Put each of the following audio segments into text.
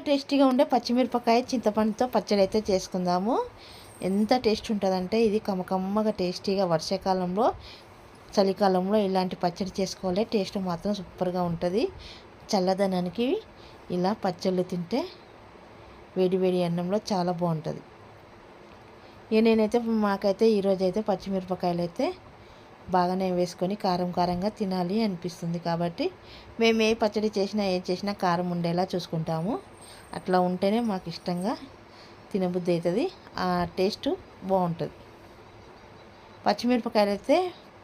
టేస్టీగా ఉండే పచ్చిమిరపకాయ చింతపండుతో పచ్చడి అయితే చేసుకుందాము. ఎంత టేస్ట్ ఉంటుందంటే ఇది కమ్మకమ్మగా టేస్టీగా వర్షాకాలంలో చలికాలంలో ఇలాంటి పచ్చడి చేసుకోవాలి. టేస్ట్ మాత్రం సూపర్గా ఉంటుంది. చల్లదనానికి ఇలా పచ్చళ్ళు తింటే వేడి వేడి అన్నంలో చాలా బాగుంటుంది. నేనైతే మాకైతే ఈరోజైతే పచ్చిమిరపకాయలు అయితే బాగానే వేసుకొని కారం కారంగా తినాలి అనిపిస్తుంది. కాబట్టి మేము ఏ పచ్చడి చేసినా ఏం చేసినా కారం ఉండేలా చూసుకుంటాము. అట్లా ఉంటేనే మాకు ఇష్టంగా తినబుద్ధి అవుతుంది. ఆ టేస్ట్ బాగుంటుంది. పచ్చిమిరపకాయలు అయితే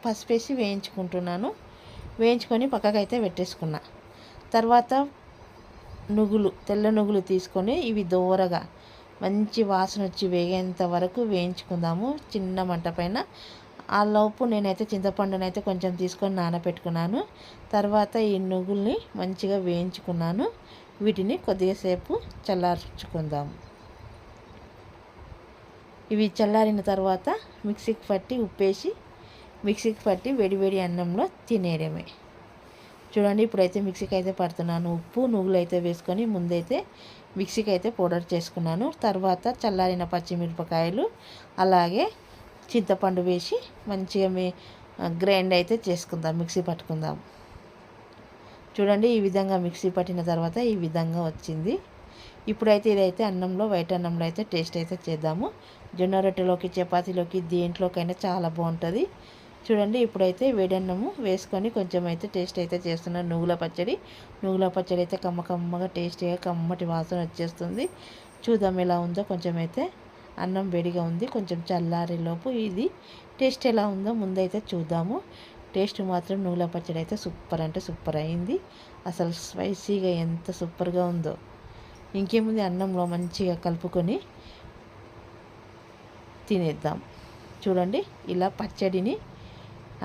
పసుపేసి వేయించుకుంటున్నాను. వేయించుకొని పక్కకైతే పెట్టేసుకున్నా. తర్వాత నువ్వులు, తెల్ల నువ్వులు తీసుకొని ఇవి దోరగా మంచి వాసన వచ్చి వేగేంత వరకు వేయించుకుందాము చిన్న మంట పైన. ఆ లోపు నేనైతే చింతపండునైతే కొంచెం తీసుకొని నానబెట్టుకున్నాను. తర్వాత ఈ నువ్వుల్ని మంచిగా వేయించుకున్నాను. వీటిని కొద్దిగా సేపు చల్లార్చుకుందాము. ఇవి చల్లారిన తర్వాత మిక్సీకి పట్టి ఉప్పేసి మిక్సీకి పట్టి వేడి అన్నంలో తినేయడమే. చూడండి, ఇప్పుడైతే మిక్సీకి అయితే పడుతున్నాను. ఉప్పు నువ్వులు అయితే వేసుకొని ముందైతే మిక్సీకి అయితే పౌడర్ చేసుకున్నాను. తర్వాత చల్లారిన పచ్చిమిరపకాయలు అలాగే చింతపండు వేసి మంచిగా గ్రైండ్ అయితే చేసుకుందాం, మిక్సీ పట్టుకుందాం. చూడండి, ఈ విధంగా మిక్సీ పట్టిన తర్వాత ఈ విధంగా వచ్చింది. ఇప్పుడైతే ఇదైతే అన్నంలో, వైట్ అన్నంలో అయితే టేస్ట్ అయితే చేద్దాము. జొన్న రొట్టెలోకి, చపాతీలోకి, దేంట్లోకైనా చాలా బాగుంటుంది. చూడండి, ఇప్పుడైతే వేడన్నము వేసుకొని కొంచెం అయితే టేస్ట్ అయితే చేస్తున్నాను. నువ్వుల పచ్చడి అయితే కమ్మగా టేస్టీగా కమ్మటి వాసన వచ్చేస్తుంది. చూద్దాం ఎలా ఉందో. కొంచెం అయితే అన్నం వేడిగా ఉంది, కొంచెం చల్లారేలోపు ఇది టేస్ట్ ఎలా ఉందో ముందైతే చూద్దాము. టేస్ట్ మాత్రం నువ్వుల పచ్చడి అయితే సూపర్ అంటే సూపర్ అయింది. అసలు స్పైసీగా ఎంత సూపర్గా ఉందో. ఇంకేముంది, అన్నంలో మంచిగా కలుపుకొని తినేద్దాం. చూడండి, ఇలా పచ్చడిని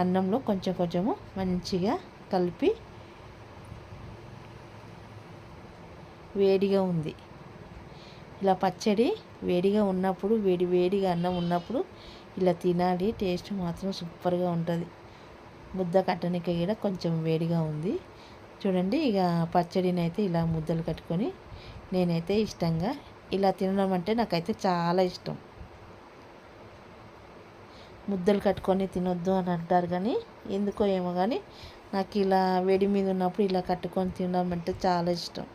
అన్నంలో కొంచెము మంచిగా కలిపి వేడిగా ఉంది. ఇలా పచ్చడి వేడిగా ఉన్నప్పుడు, వేడిగా అన్నం ఉన్నప్పుడు ఇలా తినాలి. టేస్ట్ మాత్రం సూపర్గా ఉంటుంది. ముద్ద కట్టనికి కూడా కొంచెం వేడిగా ఉంది. చూడండి, ఇక పచ్చడిని అయితే ఇలా ముద్దలు కట్టుకొని నేనైతే ఇష్టంగా ఇలా తినడం అంటే నాకైతే చాలా ఇష్టం. ముద్దలు కట్టుకొని తినొద్దు అని అంటారు, కానీ ఎందుకో ఏమో కానీ నాకు ఇలా వేడి మీద ఉన్నప్పుడు ఇలా కట్టుకొని తినడం అంటే చాలా ఇష్టం.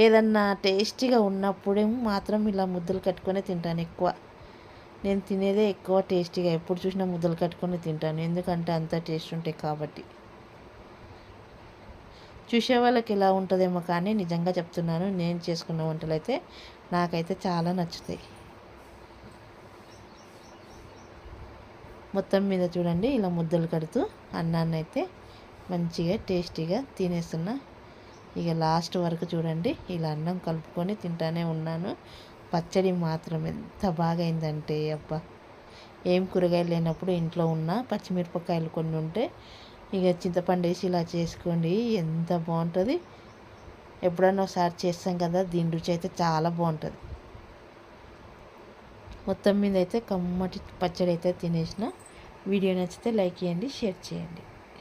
ఏదన్నా టేస్టీగా ఉన్నప్పుడే మాత్రం ఇలా ముద్దలు కట్టుకొని తింటాను ఎక్కువ. నేను తినేదే ఎక్కువ టేస్టీగా, ఎప్పుడు చూసినా ముద్దలు కట్టుకొని తింటాను. ఎందుకంటే అంత టేస్ట్ ఉంటాయి కాబట్టి. చూసే వాళ్ళకి ఎలా ఉంటుందేమో కానీ నిజంగా చెప్తున్నాను, నేను చేసుకున్న వంటలు అయితే నాకైతే చాలా నచ్చుతాయి. మొత్తం మీద చూడండి, ఇలా ముద్దలు కడుతూ అన్నాన్ని అయితే మంచిగా టేస్టీగా తినేస్తున్నా. ఇక లాస్ట్ వరకు చూడండి, ఇలా అన్నం కలుపుకొని తింటానే ఉన్నాను. పచ్చడి మాత్రం ఎంత బాగా అయిందంటే అబ్బా, ఏం కూరగాయలు లేనప్పుడు ఇంట్లో ఉన్న పచ్చిమిరపకాయలు కొన్ని ఉంటే ఇక చింతపండు వేసి ఇలా చేసుకోండి, ఎంత బాగుంటుంది. ఎప్పుడన్నా ఒకసారి చేస్తాం కదా, దీని రుచి అయితే చాలా బాగుంటుంది. మొత్తం మీద అయితే కమ్మటి పచ్చడి అయితే తినేసిన. వీడియో నచ్చితే లైక్ చేయండి, షేర్ చేయండి.